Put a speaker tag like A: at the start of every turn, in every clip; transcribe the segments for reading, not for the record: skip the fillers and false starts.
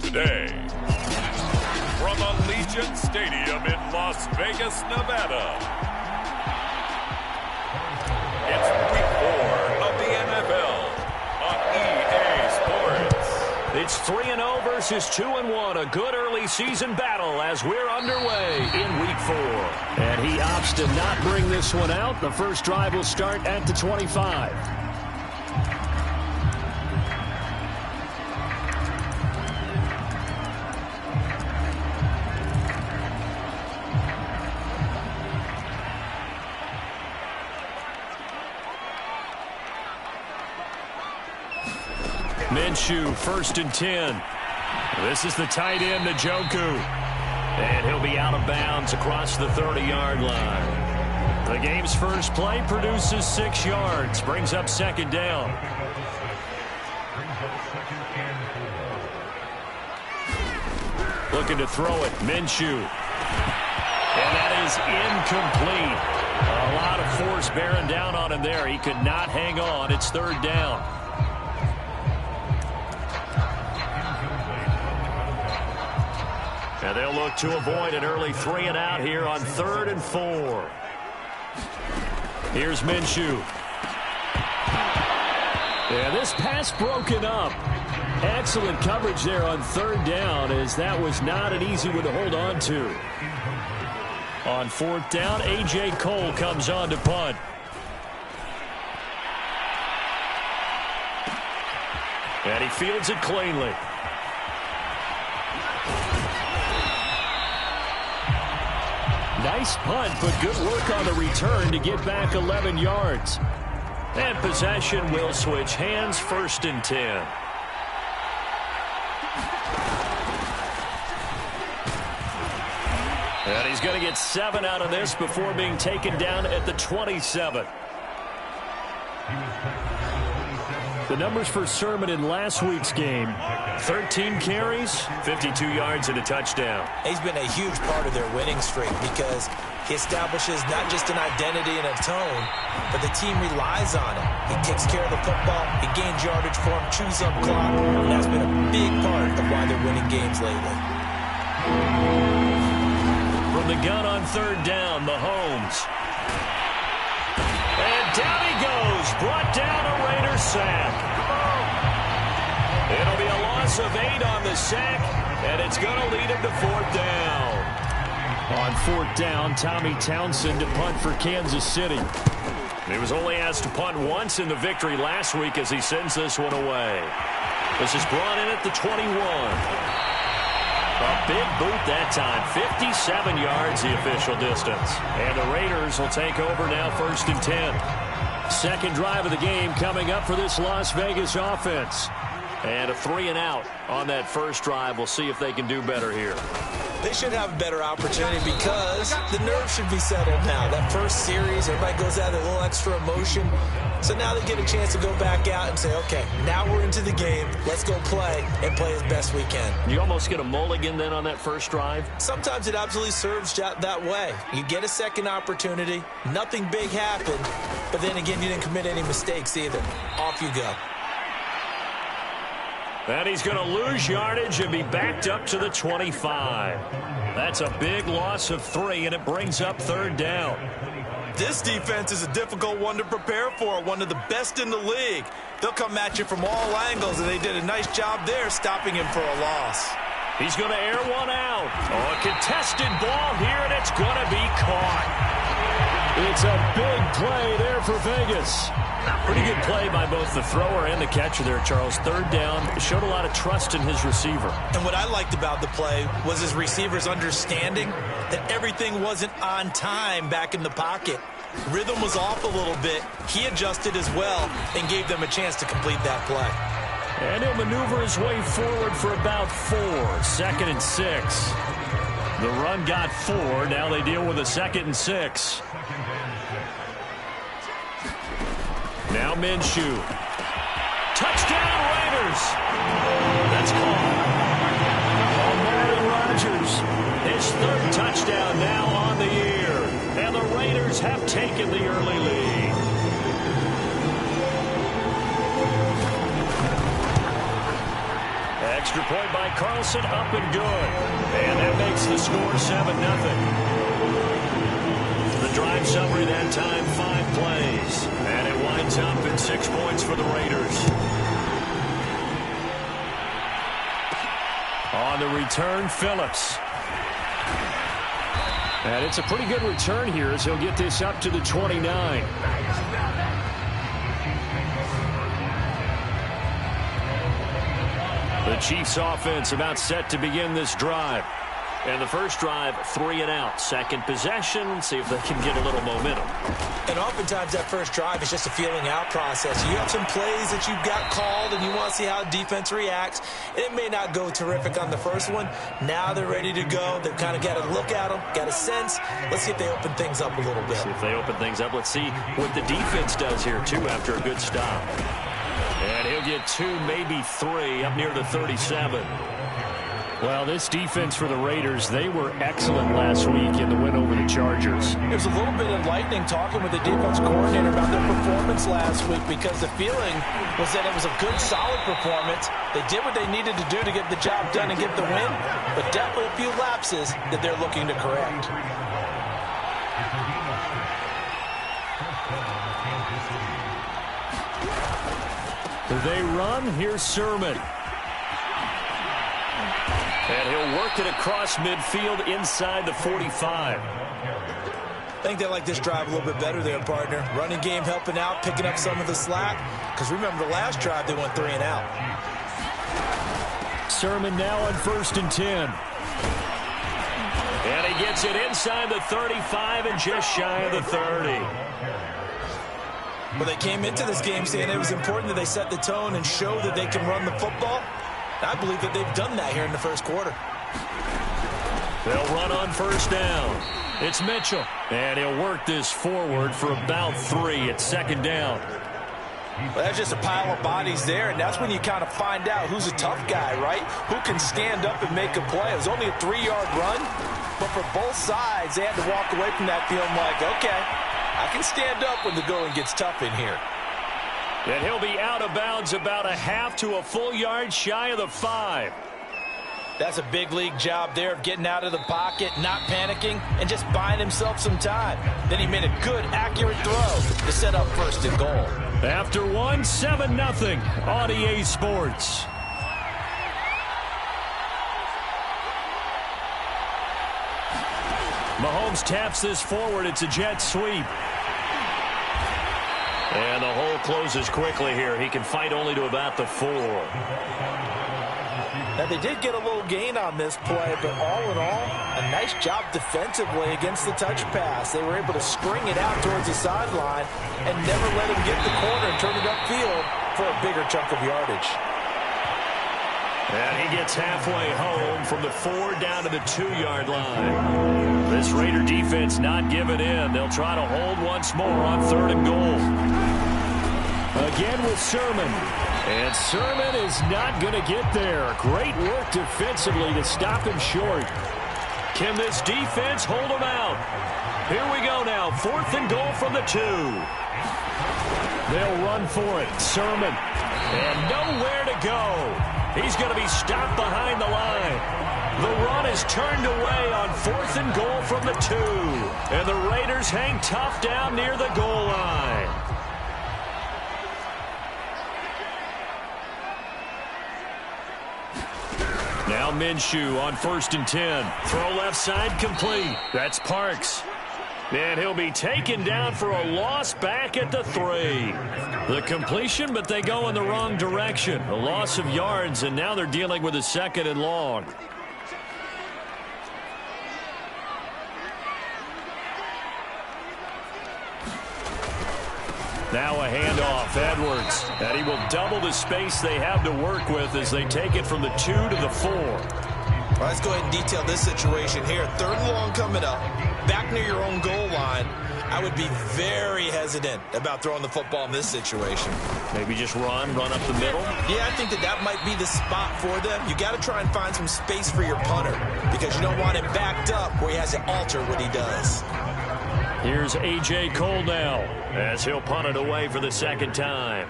A: Today, from Allegiant Stadium in Las Vegas, Nevada, it's Week 4 of the NFL on EA Sports.
B: It's 3-0 versus 2-1, a good early season battle as we're underway in Week 4. And he opts to not bring this one out. The first drive will start at the 25. Minshew, 1st and 10. This is the tight end, Njoku. And he'll be out of bounds across the 30-yard line. The game's first play produces 6 yards, brings up 2nd down. Looking to throw it, Minshew. And that is incomplete. A lot of force bearing down on him there. He could not hang on. It's 3rd down. And they'll look to avoid an early 3-and-out here on 3rd and 4. Here's Minshew. Yeah, this pass broken up. Excellent coverage there on 3rd down, as that was not an easy one to hold on to. On 4th down, A.J. Cole comes on to punt. And he fields it cleanly. Nice punt, but good work on the return to get back 11 yards. And possession will switch hands, 1st and 10. And he's going to get 7 out of this before being taken down at the 27. The numbers for Sermon in last week's game: 13 carries, 52 yards, and a touchdown.
C: He's been a huge part of their winning streak because he establishes not just an identity and a tone, but the team relies on him. He takes care of the football, he gains yardage for him, chews up clock, and that's been a big part of why they're winning games lately.
B: From the gun on 3rd down, Mahomes. And down he goes, brought down a Raiders sack. It'll be a loss of 8 on the sack, and it's going to lead him to 4th down. On 4th down, Tommy Townsend to punt for Kansas City. He was only asked to punt once in the victory last week as he sends this one away. This is brought in at the 21. A big boot that time, 57 yards the official distance. And the Raiders will take over now, 1st and 10. Second drive of the game coming up for this Las Vegas offense. And a 3-and-out on that first drive. We'll see if they can do better here.
C: They should have a better opportunity because the nerves should be settled now. That first series, everybody goes out with a little extra emotion. So now they get a chance to go back out and say, okay, now we're into the game. Let's go play and play as best we can.
B: You almost get a mulligan then on that first drive?
C: Sometimes it absolutely serves that way. You get a second opportunity. Nothing big happened. But then again, you didn't commit any mistakes either. Off you go.
B: And he's going to lose yardage and be backed up to the 25. That's a big loss of 3, and it brings up 3rd down.
C: This defense is a difficult one to prepare for, one of the best in the league. They'll come at you from all angles, and they did a nice job there stopping him for a loss.
B: He's going to air one out. Oh, a contested ball here, and it's going to be caught. It's a big play there for Vegas. Pretty good play by both the thrower and the catcher there, Charles. 3rd down, showed a lot of trust in his receiver.
C: And what I liked about the play was his receiver's understanding that everything wasn't on time back in the pocket. Rhythm was off a little bit. He adjusted as well and gave them a chance to complete that play.
B: And he'll maneuver his way forward for about 4. 2nd and 6. The run got 4. Now they deal with a 2nd and 6. Now Minshew. Touchdown, Raiders. That's called. Amari Rodgers. His 3rd touchdown now on the year. And the Raiders have taken the early lead. extra point by Carlson, up and good. And that makes the score 7-0. The drive summary that time, 5 plays. And it winds up at 6 points for the Raiders. On the return, Phillips. And it's a pretty good return here as he'll get this up to the 29. The Chiefs offense about set to begin this drive. And the first drive, 3 and out. Second possession, see if they can get a little momentum.
C: And oftentimes that first drive is just a feeling out process. You have some plays that you've got called and you want to see how defense reacts. And it may not go terrific on the first one. Now they're ready to go. They've kind of got to look at them, got a sense. Let's see if they open things up a little bit.
B: See if they open things up. Let's see what the defense does here, too, after a good stop. And he'll get 2, maybe 3, up near the 37. Well, this defense for the Raiders, they were excellent last week in the win over the Chargers.
D: It was a little bit enlightening talking with the defense coordinator about their performance last week because the feeling was that it was a good, solid performance. They did what they needed to do to get the job done and get the win, but definitely a few lapses that they're looking to correct.
B: They run. Here's Sermon. And he'll work it across midfield inside the 45.
C: I think they like this drive a little bit better there, partner. Running game helping out, picking up some of the slack. Because remember, the last drive, they went 3 and out.
B: Sermon now on 1st and 10. And he gets it inside the 35 and just shy of the 30.
C: Well, they came into this game saying it was important that they set the tone and show that they can run the football. I believe that they've done that here in the first quarter.
B: They'll run on 1st down. It's Mitchell. And he'll work this forward for about 3 at 2nd down.
D: Well, that's just a pile of bodies there, and that's when you kind of find out who's a tough guy, right? Who can stand up and make a play. It was only a 3-yard run, but for both sides, they had to walk away from that feeling like, okay, I can stand up when the going gets tough in here.
B: And he'll be out of bounds about a half to a full yard shy of the 5.
D: That's a big league job there of getting out of the pocket, not panicking, and just buying himself some time. Then he made a good, accurate throw to set up 1st and goal.
B: After 1, 7-0 on EA Sports. Mahomes taps this forward. It's a jet sweep. And the hole closes quickly here. He can fight only to about the 4.
D: Now, they did get a little gain on this play, but all in all, a nice job defensively against the touch pass. They were able to string it out towards the sideline and never let him get the corner and turn it upfield for a bigger chunk of yardage.
B: And he gets halfway home from the 4 down to the 2-yard line. This Raider defense not giving in. They'll try to hold once more on 3rd and goal. Again with Sermon. And Sermon is not going to get there. Great work defensively to stop him short. Can this defense hold him out? Here we go now. 4th and goal from the 2. They'll run for it. Sermon. And nowhere to go. He's going to be stopped behind the line. The run is turned away on 4th and goal from the 2. And the Raiders hang tough down near the goal line. Now Minshew on 1st and 10. Throw left side complete. That's Parks. And he'll be taken down for a loss back at the 3. The completion, but they go in the wrong direction. A loss of yards, and now they're dealing with a 2nd and long. Now a handoff, Edwards. And he will double the space they have to work with as they take it from the 2 to the 4.
C: All right, let's go ahead and detail this situation here. 3rd and long coming up, back near your own goal line. I would be very hesitant about throwing the football in this situation.
B: Maybe just run up the middle?
C: Yeah, I think that might be the spot for them. You got to try and find some space for your punter because you don't want him backed up where he has to alter what he does.
B: Here's A.J. Cole now as he'll punt it away for the 2nd time.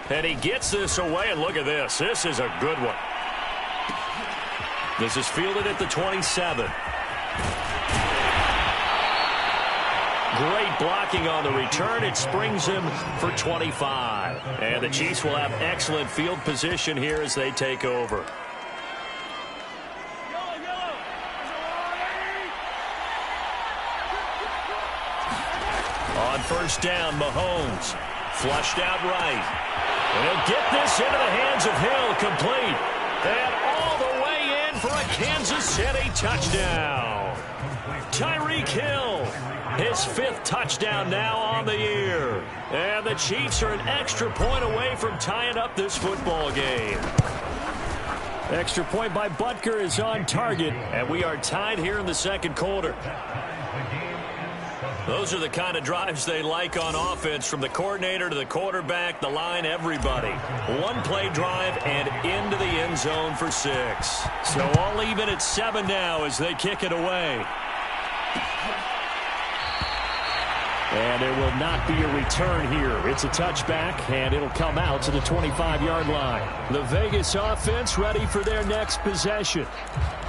B: And he gets this away, and look at this. This is a good one. This is fielded at the 27. Great blocking on the return. It springs him for 25. And the Chiefs will have excellent field position here as they take over. On first down, Mahomes flushed out right. And he'll get this into the hands of Hill, complete. And all the way in for a Kansas City touchdown. Tyreek Hill, his 5th touchdown now on the year. And the Chiefs are an extra point away from tying up this football game. Extra point by Butker is on target, and we are tied here in the second quarter. Those are the kind of drives they like on offense, from the coordinator to the quarterback, the line, everybody. One-play drive and into the end zone for 6. So all even at 7 now as they kick it away. And there will not be a return here. It's a touchback, and it'll come out to the 25-yard line. The Vegas offense ready for their next possession.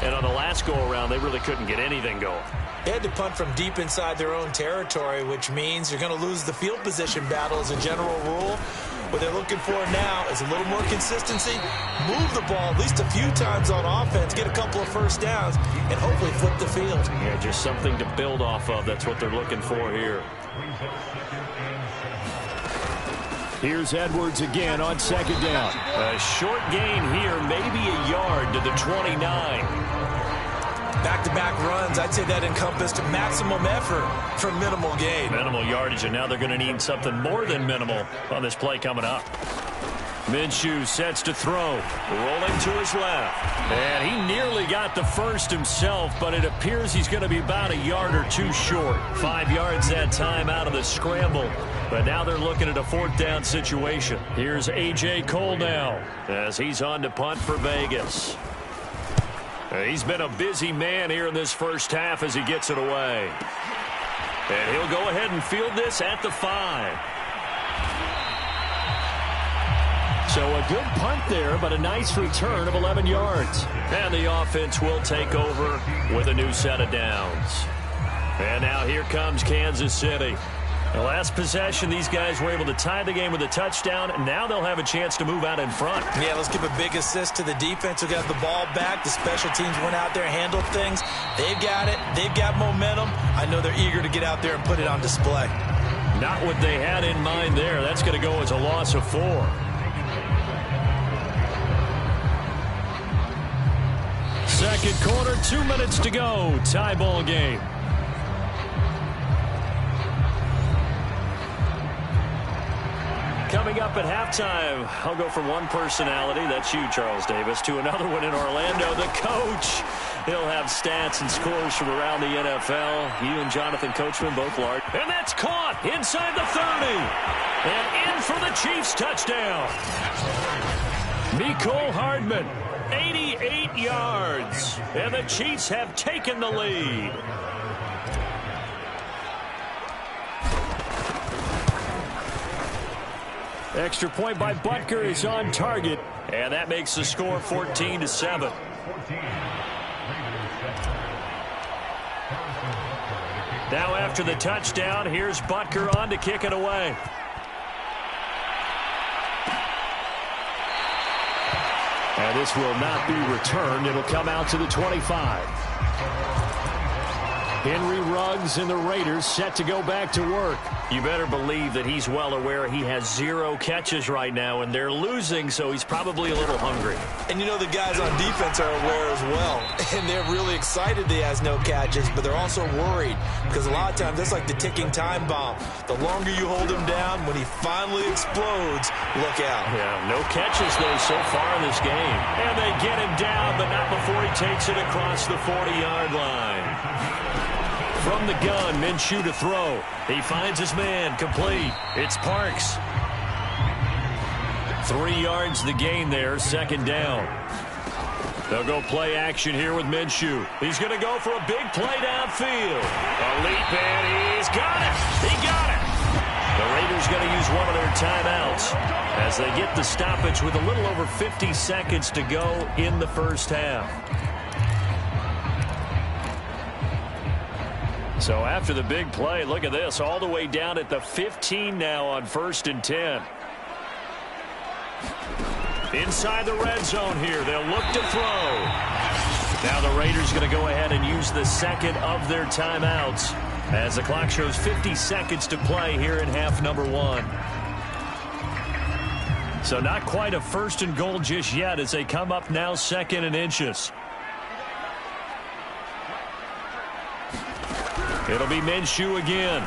B: And on the last go-around, they really couldn't get anything going.
C: They had to punt from deep inside their own territory, which means you're going to lose the field position battle as a general rule. What they're looking for now is a little more consistency, move the ball at least a few times on offense, get a couple of first downs, and hopefully flip the field.
B: Yeah, just something to build off of. That's what they're looking for here. Here's Edwards again on second down. A short gain here, maybe a yard to the 29.
C: Back-to-back runs, I'd say that encompassed maximum effort for minimal gain.
B: Minimal yardage, and now they're going to need something more than minimal on this play coming up. Minshew sets to throw, rolling to his left. And he nearly got the first himself, but it appears he's going to be about a yard or two short. 5 yards that time out of the scramble. But now they're looking at a 4th down situation. Here's A.J. Cole now as he's on to punt for Vegas. He's been a busy man here in this first half as he gets it away. And he'll go ahead and field this at the 5. So a good punt there, but a nice return of 11 yards. And the offense will take over with a new set of downs. And now here comes Kansas City. The last possession, these guys were able to tie the game with a touchdown, and now they'll have a chance to move out in front.
C: Yeah, let's give a big assist to the defense who got the ball back. The special teams went out there, handled things. They've got it. They've got momentum. I know they're eager to get out there and put it on display.
B: Not what they had in mind there. That's going to go as a loss of 4. Second quarter, 2 minutes to go. Tie ball game. Coming up at halftime, I'll go from one personality, that's you, Charles Davis, to another one in Orlando, the coach. He'll have stats and scores from around the NFL. You and Jonathan Coachman both large. And that's caught inside the 30. And in for the Chiefs touchdown. Mecole Hardman, 88 yards. And the Chiefs have taken the lead. Extra point by Butker is on target, and that makes the score 14-7. Now after the touchdown, here's Butker on to kick it away. And this will not be returned. It'll come out to the 25. Henry Ruggs and the Raiders set to go back to work. You better believe that he's well aware he has 0 catches right now, and they're losing, so he's probably a little hungry.
C: And you know the guys on defense are aware as well, and they're really excited that he has no catches, but they're also worried because a lot of times that's like the ticking time bomb. The longer you hold him down, when he finally explodes, look out.
B: Yeah, no catches, though, so far in this game. And they get him down, but not before he takes it across the 40-yard line. From the gun, Minshew to throw. He finds his man, complete. It's Parks. 3 yards the gain there, second down. They'll go play action here with Minshew. He's going to go for a big play downfield. A leap, and he's got it. He got it. The Raiders going to use one of their timeouts as they get the stoppage with a little over 50 seconds to go in the first half. So after the big play, look at this, all the way down at the 15 now on 1st and 10. Inside the red zone here, they'll look to throw. Now the Raiders going to go ahead and use the second of their timeouts as the clock shows 50 seconds to play here in half number 1. So not quite a 1st and goal just yet as they come up now 2nd and inches. It'll be Minshew again.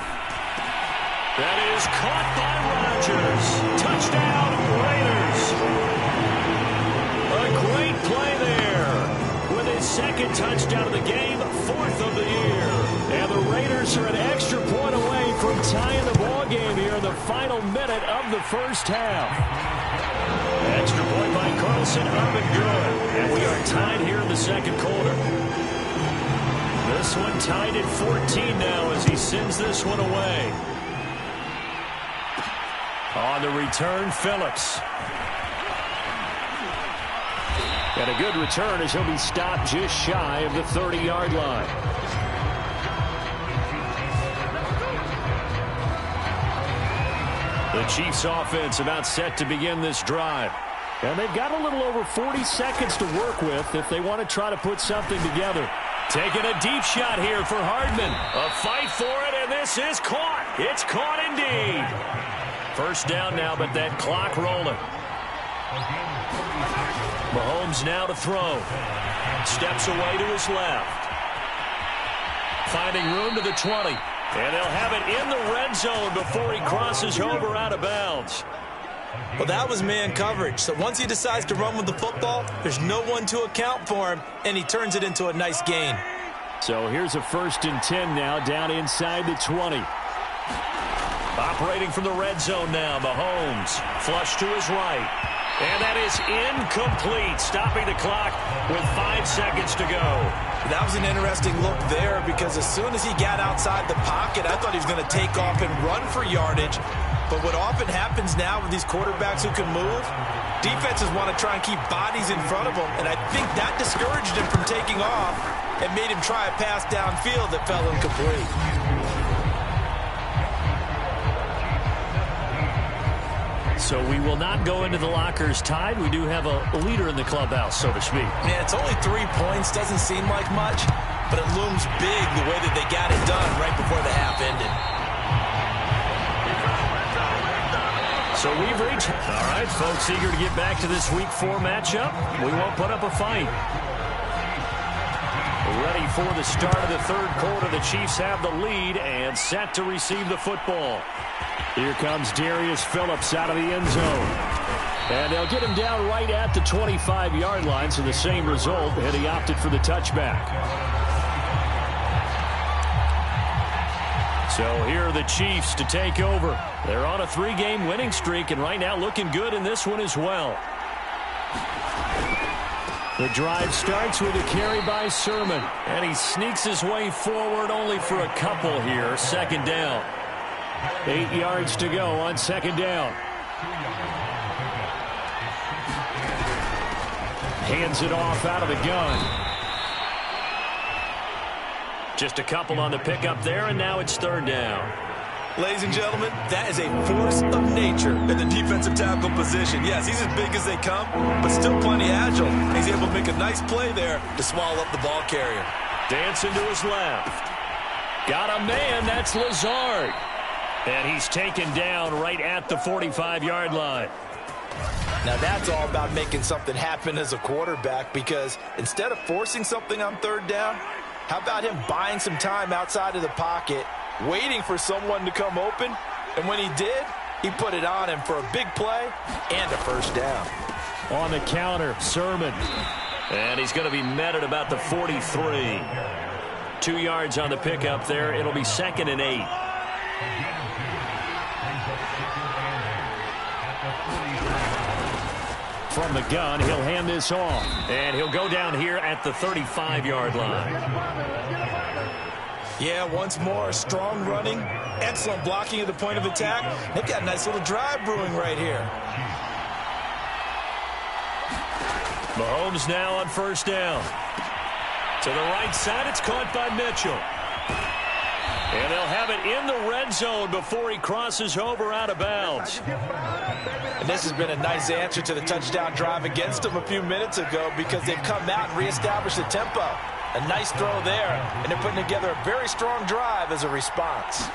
B: That is caught by Rodgers. Touchdown, Raiders. A great play there. With his 2nd touchdown of the game, 4th of the year. And the Raiders are an extra point away from tying the ball game here in the final minute of the first half. Extra point by Carlson, up and good. And we are tied here in the 2nd quarter. This one tied at 14 now as he sends this one away. On the return, Phillips. And a good return as he'll be stopped just shy of the 30-yard line. The Chiefs offense about set to begin this drive. And they've got a little over 40 seconds to work with if they want to try to put something together. Taking a deep shot here for Hardman. A fight for it, and this is caught. It's caught indeed. First down now, but that clock rolling. Mahomes now to throw. Steps away to his left. Finding room to the 20. And they'll have it in the red zone before he crosses over out of bounds.
C: Well, that was man coverage. So once he decides to run with the football, there's no one to account for him, and he turns it into a nice gain.
B: So here's a 1st and 10 now down inside the 20. Operating from the red zone now, Mahomes. Flush to his right. And that is incomplete, stopping the clock with 5 seconds to go.
C: That was an interesting look there because as soon as he got outside the pocket, I thought he was going to take off and run for yardage. But what often happens now with these quarterbacks who can move, defenses want to try and keep bodies in front of them, and I think that discouraged him from taking off and made him try a pass downfield that fell incomplete.
B: So we will not go into the lockers tied. We do have a leader in the clubhouse, so to speak.
C: Yeah, it's only 3 points. Doesn't seem like much, but it looms big the way that they got it done right before the half ended.
B: So we've reached. All right, folks, eager to get back to this Week 4 matchup. We won't put up a fight. Ready for the start of the 3rd quarter. The Chiefs have the lead and set to receive the football. Here comes Darius Phillips out of the end zone. And they'll get him down right at the 25-yard line, so the same result, and he opted for the touchback. So here are the Chiefs to take over. They're on a 3-game winning streak, and right now looking good in this one as well. The drive starts with a carry by Sermon, and he sneaks his way forward only for a couple here. 2nd down. 8 yards to go on 2nd down. Hands it off out of the gun. Just a couple on the pickup there, and now it's 3rd down.
D: Ladies and gentlemen, that is a force of nature in the defensive tackle position. Yes, he's as big as they come, but still plenty agile. He's able to make a nice play there to swallow up the ball carrier.
B: Dancing to his left. Got a man, that's Lazard. And he's taken down right at the 45-yard line.
C: Now that's all about making something happen as a quarterback, because instead of forcing something on 3rd down, how about him buying some time outside of the pocket, waiting for someone to come open, and when he did, he put it on him for a big play and a 1st down.
B: On the counter, Sermon. And he's going to be met at about the 43. 2 yards on the pickup there. It'll be 2nd and 8. From the gun, he'll hand this off. And he'll go down here at the 35-yard line.
C: Yeah, once more, strong running, excellent blocking at the point of attack. They've got a nice little drive brewing right here.
B: Mahomes now on first down. To the right side, it's caught by Mitchell. And they'll have it in the red zone before he crosses over out of bounds.
C: And this has been a nice answer to the touchdown drive against them a few minutes ago because they've come out and reestablished the tempo. A nice throw there, and they're putting together a very strong drive as a response.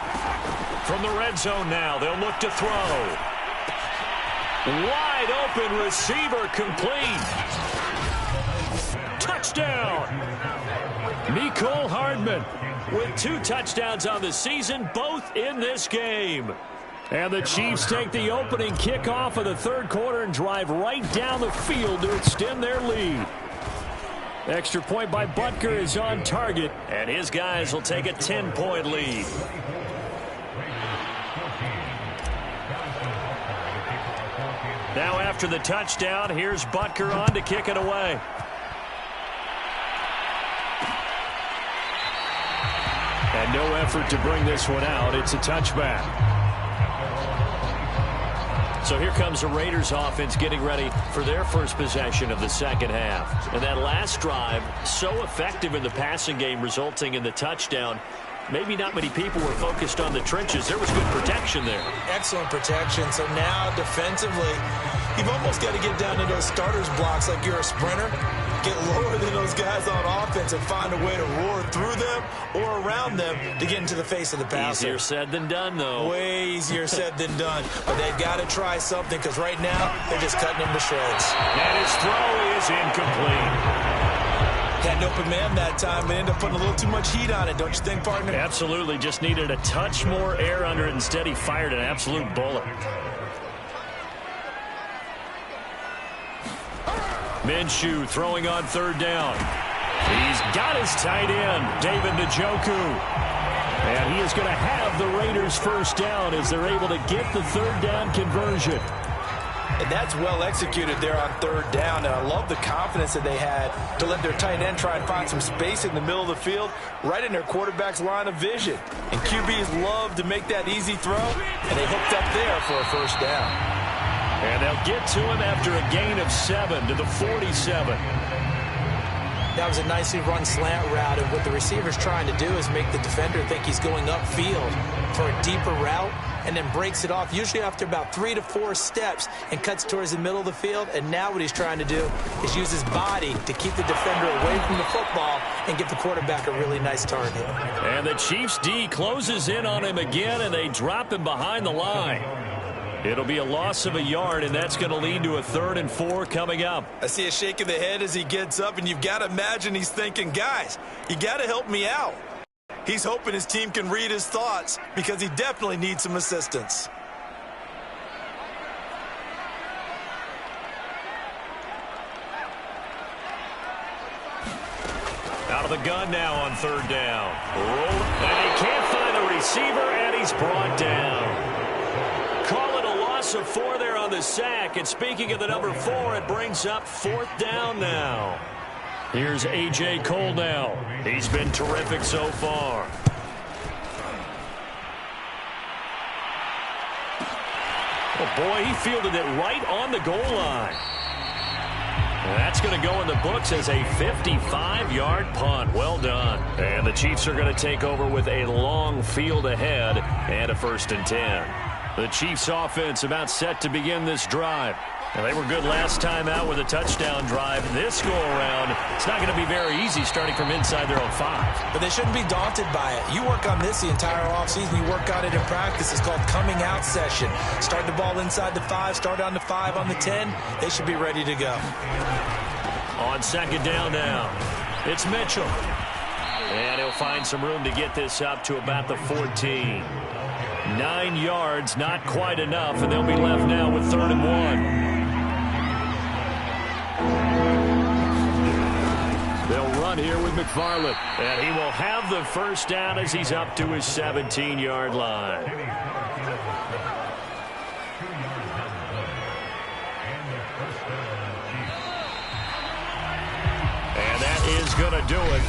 B: From the red zone now, they'll look to throw. Wide open receiver complete. Touchdown. Mecole Hardman with 2 touchdowns on the season, both in this game. And the Chiefs take the opening kickoff of the third quarter and drive right down the field to extend their lead. Extra point by Butker is on target, and his guys will take a 10-point lead. Now after the touchdown, here's Butker on to kick it away. And no effort to bring this one out. It's a touchback. So here comes the Raiders offense getting ready for their first possession of the second half. And that last drive, so effective in the passing game, resulting in the touchdown. Maybe not many people were focused on the trenches. There was good protection there.
C: Excellent protection. So now defensively, you've almost got to get down to those starters blocks like you're a sprinter. Get lower than those guys on offense and find a way to roar through them or around them to get into the face of the passer.
B: Easier said than done, though.
C: Way easier said than done. But they've got to try something because right now they're just cutting him to shreds.
B: And his throw is incomplete.
C: Had an open man that time, but ended up putting a little too much heat on it, don't you think, partner?
B: Absolutely. Just needed a touch more air under it. Instead, he fired an absolute bullet. Minshew throwing on third down. He's got his tight end, David Njoku. And he is going to have the Raiders first down as they're able to get the third down conversion.
C: And that's well executed there on third down. And I love the confidence that they had to let their tight end try and find some space in the middle of the field, right in their quarterback's line of vision. And QBs love to make that easy throw, and they hooked up there for a first down.
B: And they'll get to him after a gain of 7 to the 47.
C: That was a nicely run slant route, and what the receiver's trying to do is make the defender think he's going upfield for a deeper route, and then breaks it off, usually after about 3 to 4 steps, and cuts towards the middle of the field. And now what he's trying to do is use his body to keep the defender away from the football and give the quarterback a really nice target.
B: And the Chiefs D closes in on him again, and they drop him behind the line. It'll be a loss of a yard, and that's going to lead to a 3rd and 4 coming up.
C: I see a shake of the head as he gets up, and you've got to imagine he's thinking, guys, you got to help me out. He's hoping his team can read his thoughts because he definitely needs some assistance.
B: Out of the gun now on third down. And he can't find the receiver, and he's brought down. Call it a loss of 4 there on the sack. And speaking of the number 4, it brings up 4th down now. Here's A.J. Cole now. He's been terrific so far. Oh, boy, he fielded it right on the goal line. And that's going to go in the books as a 55-yard punt. Well done. And the Chiefs are going to take over with a long field ahead and a 1st and 10. The Chiefs offense about set to begin this drive. And they were good last time out with a touchdown drive. This go-around, it's not going to be very easy starting from inside their own 5.
C: But they shouldn't be daunted by it. You work on this the entire offseason. You work on it in practice. It's called coming out session. Start the ball inside the 5, start on the 5, on the 10. They should be ready to go.
B: On 2nd down now, it's Mitchell. And he'll find some room to get this up to about the 14. 9 yards, not quite enough, and they'll be left now with 3rd and 1. They'll run here with McFarland, and he will have the first down as he's up to his 17-yard line. And that is going to do it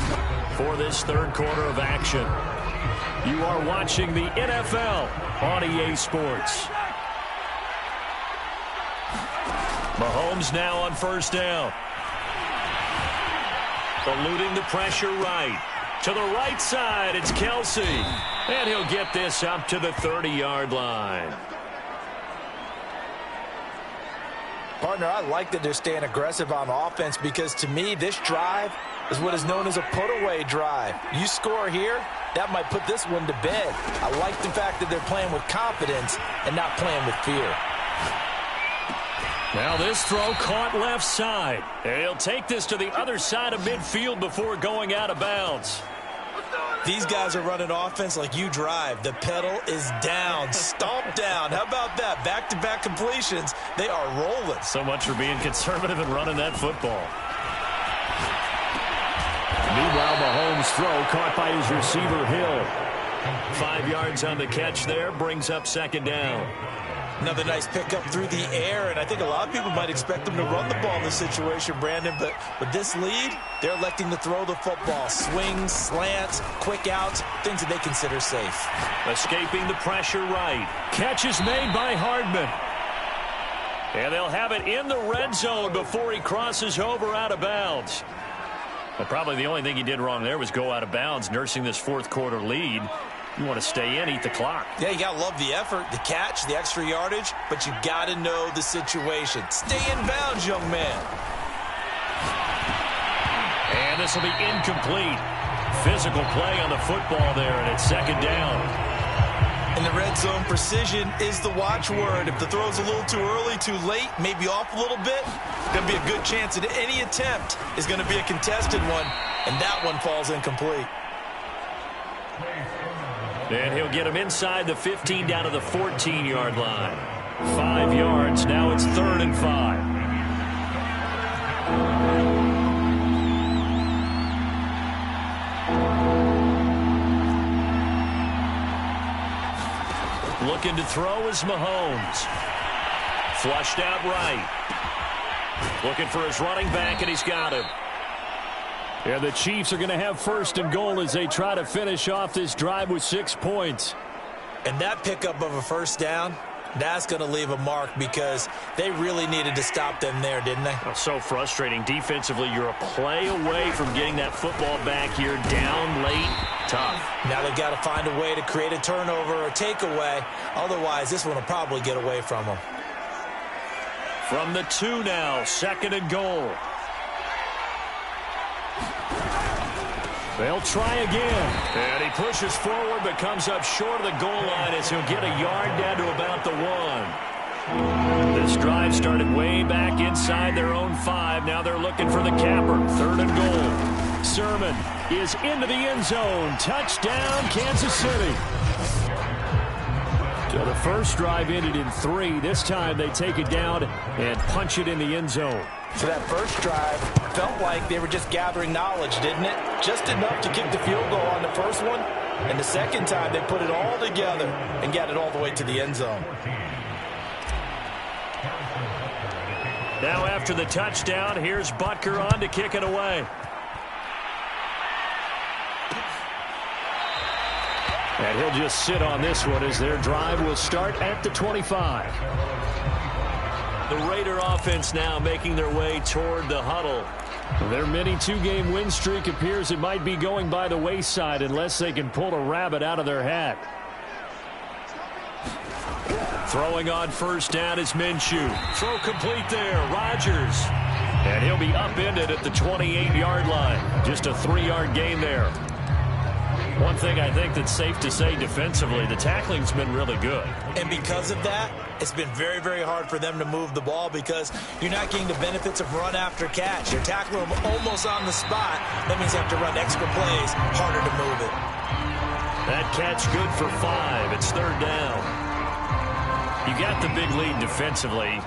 B: for this third quarter of action. You are watching the NFL on EA Sports. Mahomes now on first down. Eluding the pressure right. To the right side, it's Kelsey. And he'll get this up to the 30-yard line.
C: Partner, I like that they're staying aggressive on offense because, to me, this drive is what is known as a put-away drive. You score here, that might put this one to bed. I like the fact that they're playing with confidence and not playing with fear.
B: Now this throw caught left side. And he'll take this to the other side of midfield before going out of bounds.
C: These guys are running offense like you drive. The pedal is down, stomped down. How about that? Back-to-back completions. They are rolling.
B: So much for being conservative and running that football. Meanwhile, Mahomes' throw caught by his receiver, Hill. 5 yards on the catch there, brings up second down.
C: Another nice pickup through the air, and I think a lot of people might expect them to run the ball in this situation, Brandon, but with this lead, they're electing to throw the football. Swings, slants, quick outs, things that they consider safe.
B: Escaping the pressure right. Catch is made by Hardman. And they'll have it in the red zone before he crosses over out of bounds. Well, probably the only thing he did wrong there was go out of bounds, nursing this fourth quarter lead. You want to stay in, eat the clock.
C: Yeah, you got to love the effort, the catch, the extra yardage, but you got to know the situation. Stay in bounds, young man.
B: And this will be incomplete. Physical play on the football there, and it's second down.
C: In the red zone, precision is the watchword. If the throw's a little too early, too late, maybe off a little bit, going to be a good chance that any attempt is going to be a contested one, and that one falls incomplete.
B: And he'll get him inside the 15 down to the 14-yard line. 5 yards. Now it's 3rd and 5. Looking to throw is Mahomes. Flushed out right. Looking for his running back, and he's got him. And the Chiefs are going to have 1st and goal as they try to finish off this drive with 6 points.
C: And that pickup of a first down, that's going to leave a mark because they really needed to stop them there, didn't they?
B: Oh, so frustrating. Defensively, you're a play away from getting that football back here down late. Tough.
C: Now they've got to find a way to create a turnover or takeaway. Otherwise, this one will probably get away from them.
B: From the 2 now, 2nd and goal. They'll try again. And he pushes forward but comes up short of the goal line as he'll get a yard down to about the 1. This drive started way back inside their own 5. Now they're looking for the capper. 3rd and goal. Sermon is into the end zone. Touchdown, Kansas City. So the first drive ended in 3. This time they take it down and punch it in the end zone.
C: So that first drive felt like they were just gathering knowledge, didn't it? Just enough to kick the field goal on the first one. And the second time they put it all together and got it all the way to the end zone.
B: Now after the touchdown, here's Butker on to kick it away. And he'll just sit on this one as their drive will start at the 25. The Raider offense now making their way toward the huddle. Their mini 2-game win streak appears it might be going by the wayside unless they can pull a rabbit out of their hat. Throwing on first down is Minshew. Throw complete there, Rodgers. And he'll be upended at the 28-yard line. Just a 3-yard gain there. One thing I think that's safe to say defensively, the tackling's been really good.
C: And because of that, it's been very, very hard for them to move the ball because you're not getting the benefits of run after catch. You're tackling them almost on the spot. That means you have to run extra plays, harder to move it.
B: That catch good for 5. It's 3rd down. You got the big lead defensively.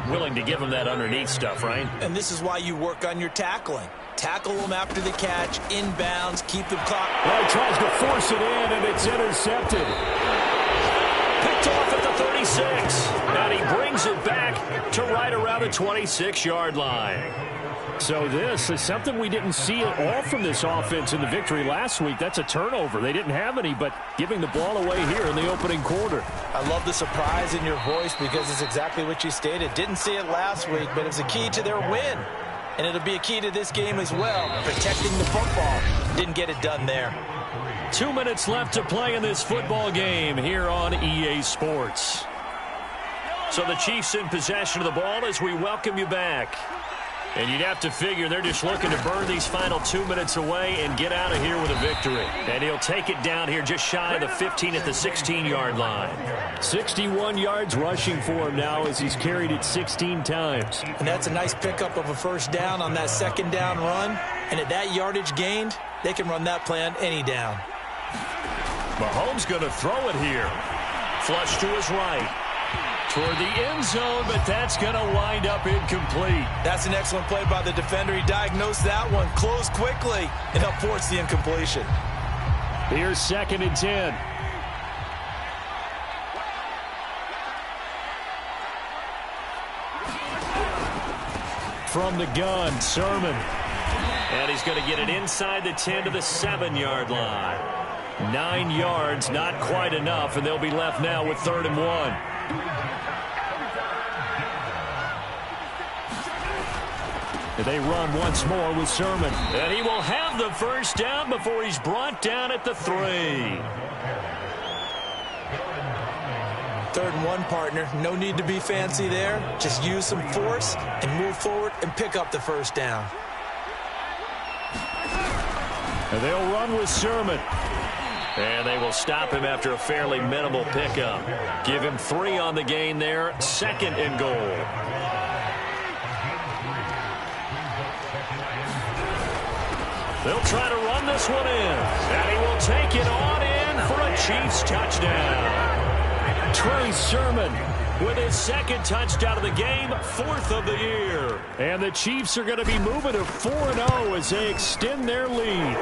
B: Willing to give them that underneath stuff, right?
C: And this is why you work on your tackling. Tackle them after the catch, inbounds, keep them caught.
B: Well, he tries to force it in, and it's intercepted. Picked off at the 36. And he brings it back to right around the 26-yard line. So this is something we didn't see at all from this offense in the victory last week. That's a turnover. They didn't have any, but giving the ball away here in the opening quarter.
C: I love the surprise in your voice because it's exactly what you stated. Didn't see it last week, but it was a key to their win. And it'll be a key to this game as well, protecting the football. Didn't get it done there.
B: 2 minutes left to play in this football game here on EA Sports. So the Chiefs in possession of the ball as we welcome you back. And you'd have to figure they're just looking to burn these final 2 minutes away and get out of here with a victory. And he'll take it down here just shy of the 15 at the 16-yard line. 61 yards rushing for him now as he's carried it 16 times.
C: And that's a nice pickup of a first down on that second down run. And at that yardage gained, they can run that play on any down.
B: Mahomes going to throw it here. Flush to his right. Toward the end zone, but that's going to wind up incomplete.
C: That's an excellent play by the defender. He diagnosed that one, closed quickly, and helped force the incompletion.
B: Here's 2nd and 10. From the gun, Sermon. And he's going to get it inside the 10 to the 7-yard line. 9 yards, not quite enough, and they'll be left now with 3rd and 1. They run once more with Sermon. And he will have the first down before he's brought down at the 3.
C: 3rd and 1, partner. No need to be fancy there. Just use some force and move forward and pick up the first down.
B: And they'll run with Sermon. And they will stop him after a fairly minimal pickup. Give him 3 on the gain there. 2nd and goal. They'll try to run this one in. And he will take it on in for a Chiefs touchdown. Trey Sermon with his 2nd touchdown of the game, 4th of the year. And the Chiefs are going to be moving to 4-0 as they extend their lead.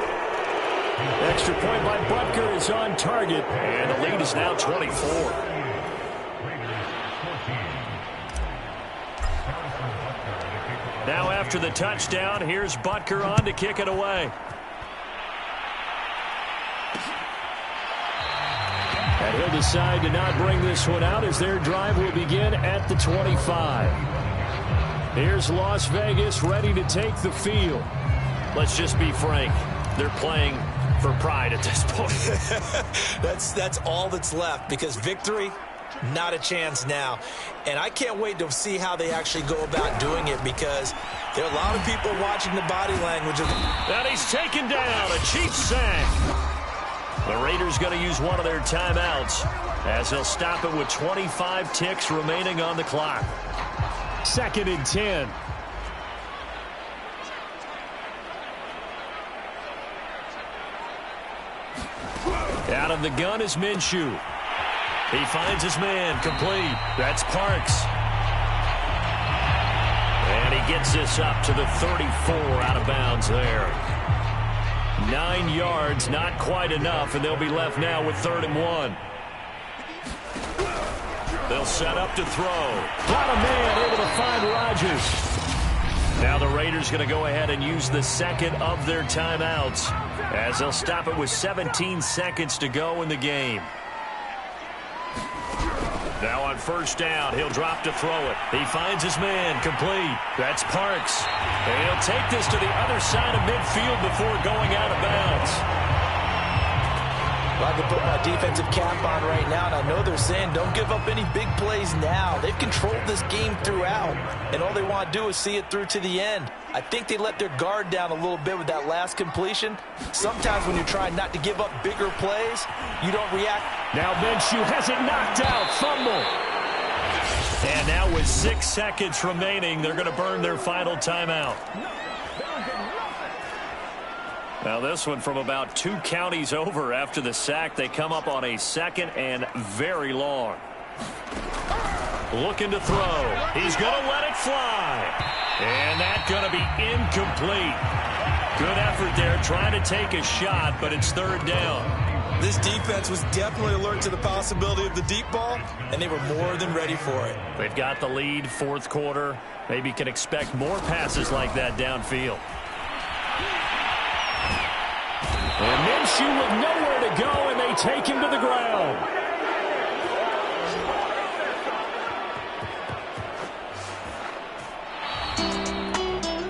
B: Extra point by Butker is on target. And the lead is now 24. Now after the touchdown, here's Butker on to kick it away. And he'll decide to not bring this one out as their drive will begin at the 25. Here's Las Vegas ready to take the field. Let's just be frank. They're playing for pride at this point.
C: That's all that's left because victory, not a chance now. And I can't wait to see how they actually go about doing it because there are a lot of people watching the body language.
B: And he's taken down, a Chiefs sack. The Raiders going to use one of their timeouts as they'll stop it with 25 ticks remaining on the clock. 2nd and 10. Out of the gun is Minshew. He finds his man, complete. That's Parks. And he gets this up to the 34, out of bounds there. 9 yards, not quite enough, and they'll be left now with 3rd and 1. They'll set up to throw. Got a man able to find Rodgers. Now the Raiders going to go ahead and use the 2nd of their timeouts as they'll stop it with 17 seconds to go in the game. Now on 1st down, he'll drop to throw it. He finds his man, complete. That's Parks. And he'll take this to the other side of midfield before going out of bounds.
C: Well, I can put my defensive cap on right now, and I know they're saying don't give up any big plays now. They've controlled this game throughout, and all they want to do is see it through to the end. I think they let their guard down a little bit with that last completion. Sometimes when you're trying not to give up bigger plays, you don't react.
B: Now Minshew has it knocked out. Fumble. And now with 6 seconds remaining, they're going to burn their final timeout. Now this one from about 2 counties over after the sack. They come up on a 2nd and very long. Looking to throw. He's going to let it fly. And that's going to be incomplete. Good effort there trying to take a shot, but it's 3rd down.
C: This defense was definitely alert to the possibility of the deep ball, and they were more than ready for it.
B: They've got the lead, fourth quarter. Maybe can expect more passes like that downfield. And Minshew with nowhere to go, and they take him to the ground.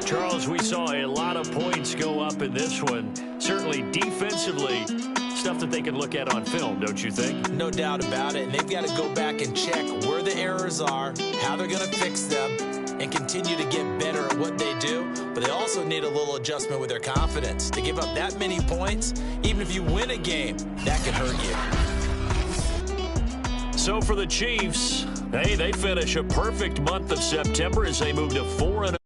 B: Charles, we saw a lot of points go up in this one. Certainly defensively, stuff that they can look at on film, don't you think?
C: No doubt about it, and they've got to go back and check where the errors are, how they're going to fix them, and continue to get better at what they do. But they also need a little adjustment with their confidence. To give up that many points, even if you win a game, that can hurt you.
B: So for the Chiefs, hey, they finish a perfect month of September as they move to 4-0.